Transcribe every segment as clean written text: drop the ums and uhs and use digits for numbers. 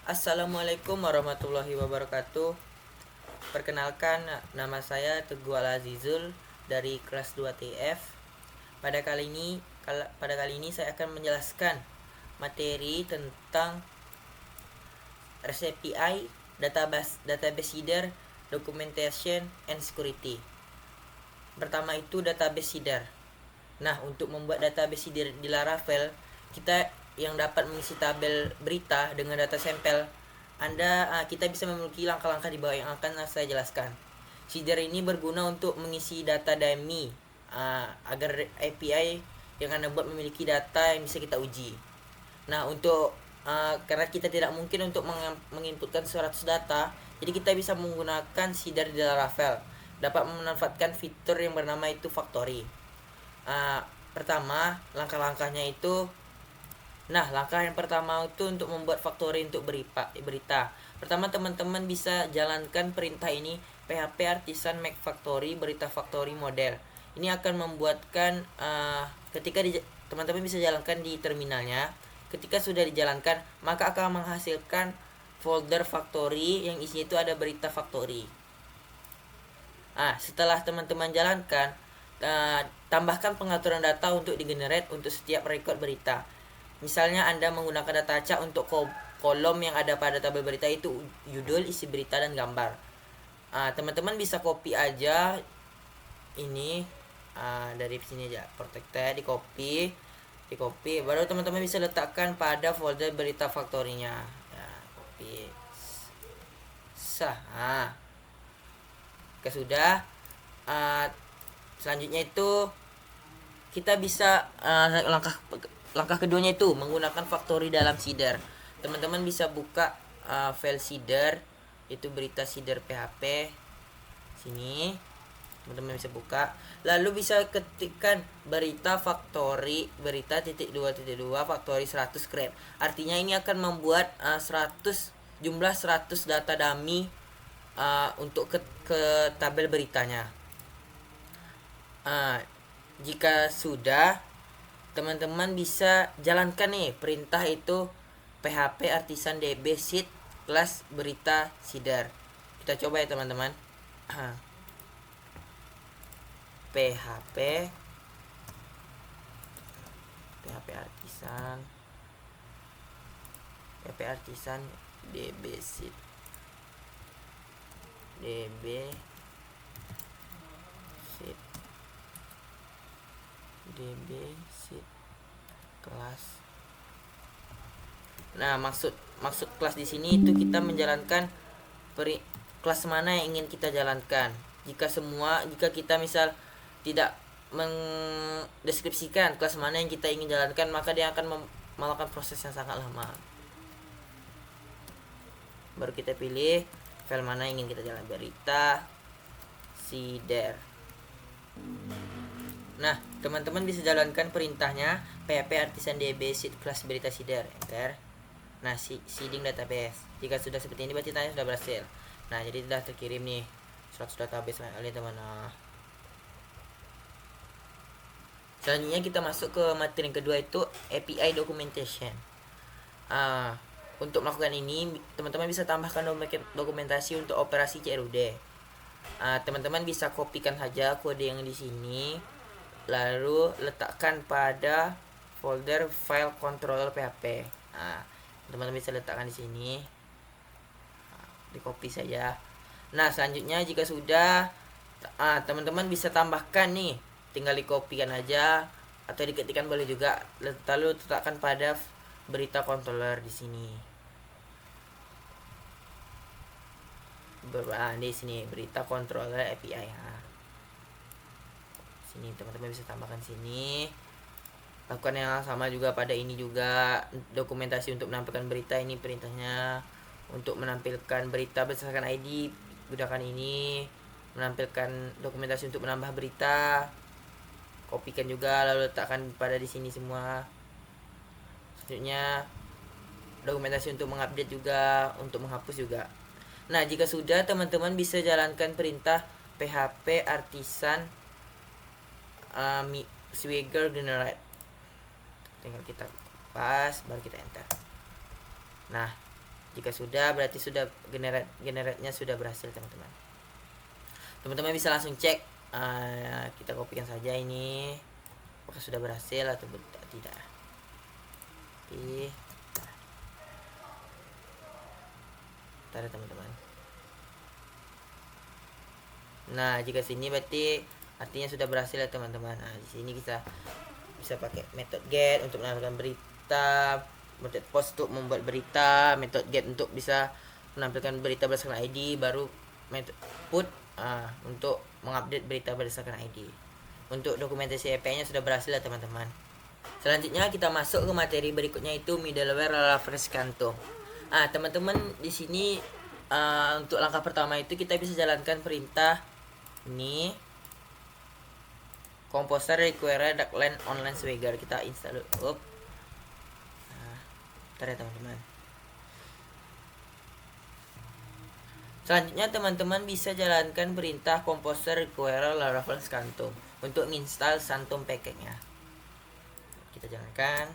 Assalamualaikum warahmatullahi wabarakatuh. Perkenalkan, nama saya Teguh Al-Azizul dari kelas 2 TF. Pada kali ini saya akan menjelaskan materi tentang REST API, database header, documentation, and security. Pertama itu database header. Nah, untuk membuat database header di Laravel, kita yang dapat mengisi tabel berita dengan data sampel, kita bisa memiliki langkah-langkah di bawah yang akan saya jelaskan. Header ini berguna untuk mengisi data dummy agar API yang Anda buat memiliki data yang bisa kita uji. Nah, karena kita tidak mungkin untuk menginputkan 100 data, jadi kita bisa menggunakan header di Laravel. Dapat memanfaatkan fitur yang bernama itu factory. Pertama, langkah-langkahnya itu. Nah, langkah yang pertama itu untuk membuat factory untuk berita. Pertama, teman-teman bisa jalankan perintah ini, php artisan make factory berita factory model. Ini akan membuatkan teman-teman bisa jalankan di terminalnya. Ketika sudah dijalankan, maka akan menghasilkan folder factory yang isinya itu ada berita factory. Setelah teman-teman jalankan, tambahkan pengaturan data untuk digenerate untuk setiap record berita. Misalnya Anda menggunakan data acak untuk kolom yang ada pada tabel berita itu judul, isi berita, dan gambar. Teman-teman bisa copy aja ini dari sini aja, protected, di copy, baru teman-teman bisa letakkan pada folder berita factory-nya. Copy. Sudah. Selanjutnya itu kita bisa langkah keduanya itu menggunakan factory dalam seeder. Teman-teman bisa buka file seeder, itu berita seeder PHP sini. Teman-teman bisa buka, lalu bisa ketikkan berita factory berita .2.2 factory 100 grade. Artinya ini akan membuat 100 data dummy untuk ke tabel beritanya. Jika sudah, teman-teman bisa jalankan nih perintah itu php artisan db sheet kelas berita seeder. Kita coba ya teman-teman. php artisan db sheet kelas. Nah, maksud kelas di sini itu kita menjalankan kelas mana yang ingin kita jalankan. Jika kita misal tidak mendeskripsikan kelas mana yang kita ingin jalankan, maka dia akan melakukan proses yang sangat lama. Baru kita pilih file mana yang ingin kita jalankan, berita seeder. Nah, teman-teman bisa jalankan perintahnya php artisan db sheet kelas berita seeder, enter. Nah, seeding database. Jika sudah seperti ini berarti tanya sudah berhasil. Nah, jadi sudah terkirim nih 100 database kalian teman. Selanjutnya kita masuk ke materi yang kedua, itu API documentation. Untuk melakukan ini, teman-teman bisa tambahkan dokumentasi untuk operasi CRUD. Teman-teman bisa kopikan saja kode yang di sini, lalu letakkan pada folder file controller PHP. Teman-teman bisa letakkan di sini, di copy saja. Nah, selanjutnya jika sudah, teman-teman bisa tambahkan nih, tinggal dikopikan aja atau diketikkan boleh juga, lalu letakkan pada berita controller di sini. Di sini berita controller API. Sini teman-teman bisa tambahkan sini. Lakukan yang sama juga pada ini juga, dokumentasi untuk menampilkan berita. Ini perintahnya untuk menampilkan berita berdasarkan ID, gunakan ini. Menampilkan dokumentasi untuk menambah berita, kopikan juga lalu letakkan pada di sini semua. Selanjutnya dokumentasi untuk mengupdate juga, untuk menghapus juga. Nah, jika sudah, teman-teman bisa jalankan perintah php artisan swagger generate. Tinggal kita pas, baru kita enter. Nah, Jika sudah, berarti sudah generate-nya sudah berhasil, teman-teman. Teman-teman bisa langsung cek. Kita kopikan saja ini, apakah sudah berhasil atau tidak. Oke. Bentar, teman-teman. Nah, jika sini berarti artinya sudah berhasil ya, teman-teman. Nah, di sini kita bisa pakai method get untuk menampilkan berita, method post untuk membuat berita, method get untuk bisa menampilkan berita berdasarkan ID, baru method put untuk mengupdate berita berdasarkan ID. Untuk dokumentasi API-nya sudah berhasil ya, teman-teman. Selanjutnya kita masuk ke materi berikutnya, itu middleware reference kantung. Teman-teman di sini untuk langkah pertama itu kita bisa jalankan perintah ini Composer require Darkland online swagger. Kita install dulu. Bentar ya, teman-teman. Selanjutnya teman-teman bisa jalankan perintah Composer require Laravel Scantum untuk menginstal Santum package-nya. Kita jalankan.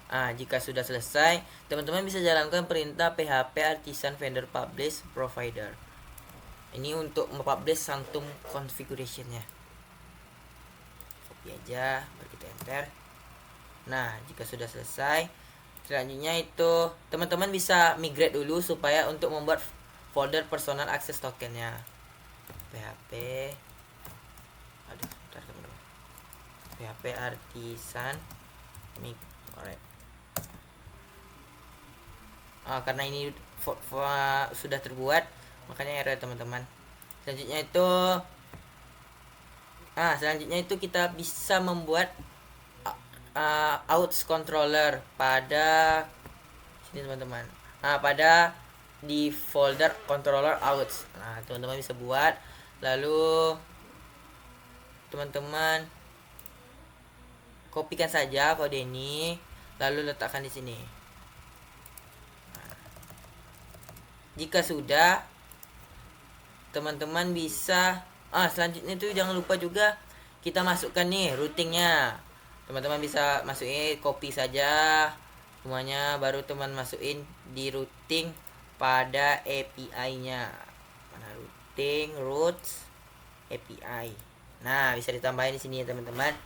Jika sudah selesai, teman-teman bisa jalankan perintah php artisan vendor publish provider. Ini untuk mempublish Santum configuration-nya. Copy aja, baru kita enter. Nah, jika sudah selesai, selanjutnya itu teman-teman bisa migrate dulu supaya untuk membuat folder personal access token-nya. PHP PHP artisan migrate. Karena ini sudah terbuat, makanya error, teman-teman. Selanjutnya itu kita bisa membuat outs controller pada sini, teman-teman. Pada di folder controller outs. Teman-teman bisa buat, lalu teman-teman kopikan saja kode ini, lalu letakkan di sini. Jika sudah, teman-teman bisa selanjutnya itu jangan lupa juga kita masukkan nih routingnya. Teman-teman bisa masukin, copy saja semuanya, baru teman masukin di routing pada API-nya. Mana routing, routes, API. Nah, bisa ditambahin di sini ya, teman-teman.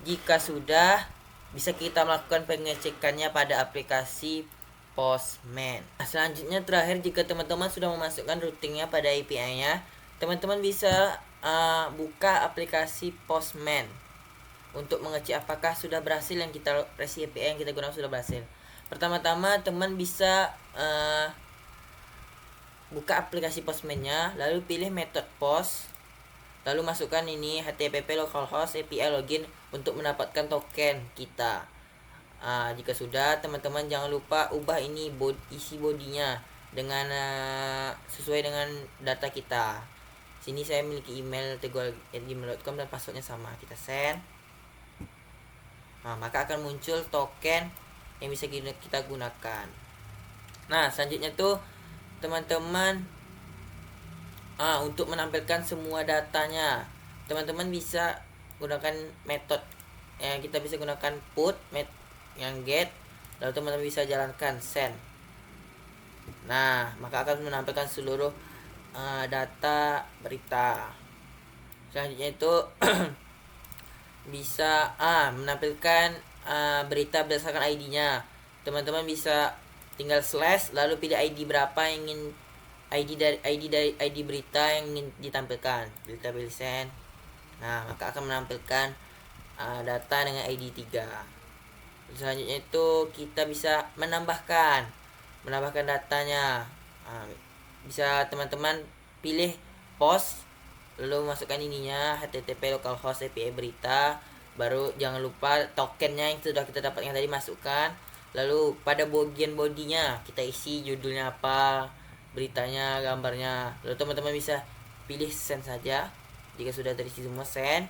Jika sudah, bisa kita melakukan pengecekannya pada aplikasi Postman. Selanjutnya terakhir, jika teman-teman sudah memasukkan routingnya pada API-nya, teman-teman bisa buka aplikasi Postman untuk mengecek apakah sudah berhasil yang kita resi API yang kita gunakan sudah berhasil. Pertama-tama teman bisa buka aplikasi Postman-nya, lalu pilih method post, lalu masukkan ini http localhost API login untuk mendapatkan token kita. Jika sudah, teman-teman jangan lupa ubah ini isi bodinya dengan sesuai dengan data kita. Sini saya memiliki email tegual@gmail.com dan passwordnya sama. Kita send. Maka akan muncul token yang bisa kita gunakan. Nah, selanjutnya tuh teman-teman untuk menampilkan semua datanya, teman-teman bisa gunakan metode kita bisa gunakan put yang get, lalu teman-teman bisa jalankan send. Nah, maka akan menampilkan seluruh data berita. Selanjutnya itu bisa menampilkan berita berdasarkan ID-nya. Teman-teman bisa tinggal slash lalu pilih ID berapa yang ingin ID berita yang ingin ditampilkan. Berita send. Nah, maka akan menampilkan data dengan ID 3. Selanjutnya itu kita bisa menambahkan datanya. Bisa teman-teman pilih post, lalu masukkan ininya http localhost API berita, baru jangan lupa tokennya yang sudah kita dapatkan tadi masukkan, lalu pada bagian bodinya kita isi judulnya apa, beritanya, gambarnya, lalu teman-teman bisa pilih send saja. Jika sudah terisi semua, send.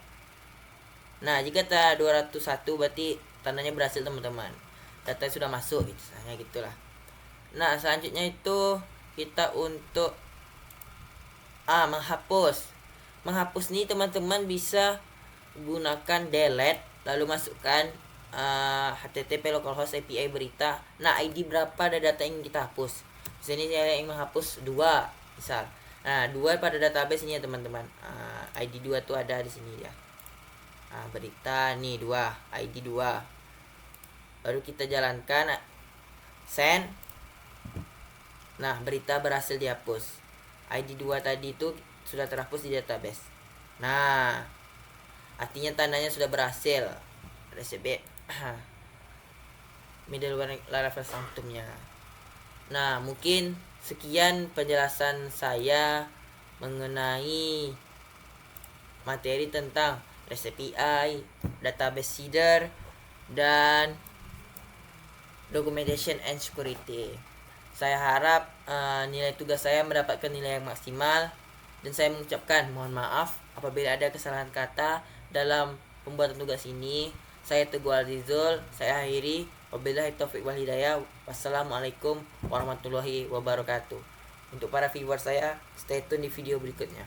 Nah, jika 201 berarti tandanya berhasil, teman-teman. Datanya sudah masuk gitu, hanya gitulah. Nah, selanjutnya itu kita untuk menghapus nih, teman-teman bisa gunakan delete lalu masukkan HTTP localhost API berita. Nah, ID berapa ada data yang kita hapus. Di sini saya yang menghapus 2 misal. Nah, 2 pada database ini ya teman-teman. ID 2 tuh ada di sini ya. Berita nih 2, ID 2. Baru kita jalankan send. Nah, berita berhasil dihapus. ID 2 tadi itu sudah terhapus di database. Nah, artinya tandanya sudah berhasil. Resep middleware Laravel sanctumnya. Nah, mungkin sekian penjelasan saya mengenai materi tentang REST API, database seeder, dan documentation and security. Saya harap nilai tugas saya mendapatkan nilai yang maksimal, dan saya mengucapkan mohon maaf apabila ada kesalahan kata dalam pembuatan tugas ini. Saya Teguh Alizul, saya akhiri. Wabillahi taufiq wal hidayah. Wassalamualaikum warahmatullahi wabarakatuh. Untuk para viewer saya, stay tune di video berikutnya.